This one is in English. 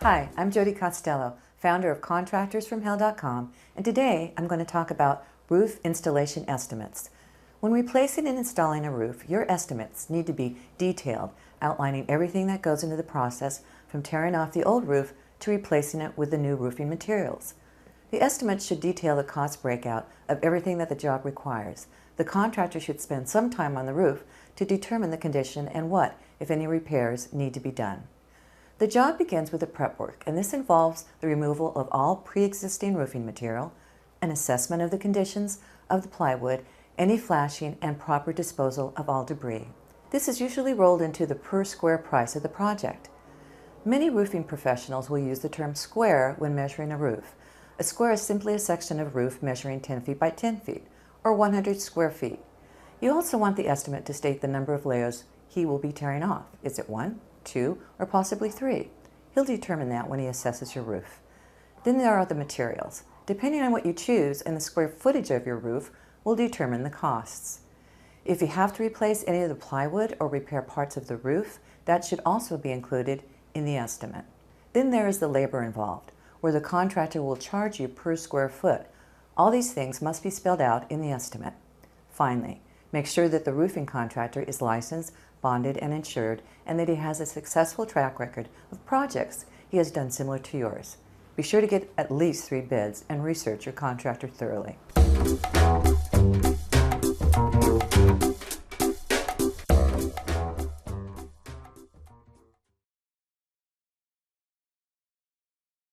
Hi, I'm Jody Costello, founder of ContractorsFromHell.com, and today I'm going to talk about roof installation estimates. When replacing and installing a roof, your estimates need to be detailed, outlining everything that goes into the process from tearing off the old roof to replacing it with the new roofing materials. The estimates should detail the cost breakout of everything that the job requires. The contractor should spend some time on the roof to determine the condition and what, if any, repairs need to be done. The job begins with the prep work, and this involves the removal of all pre-existing roofing material, an assessment of the conditions of the plywood, any flashing, and proper disposal of all debris. This is usually rolled into the per square price of the project. Many roofing professionals will use the term square when measuring a roof. A square is simply a section of roof measuring 10 feet by 10 feet, or 100 square feet. You also want the estimate to state the number of layers he will be tearing off. Is it 1, 2, or possibly 3? He'll determine that when he assesses your roof. Then there are the materials. Depending on what you choose and the square footage of your roof will determine the costs. If you have to replace any of the plywood or repair parts of the roof, that should also be included in the estimate. Then there is the labor involved, where the contractor will charge you per square foot. All these things must be spelled out in the estimate. Finally, make sure that the roofing contractor is licensed, bonded, and insured, and that he has a successful track record of projects he has done similar to yours. Be sure to get at least 3 bids and research your contractor thoroughly.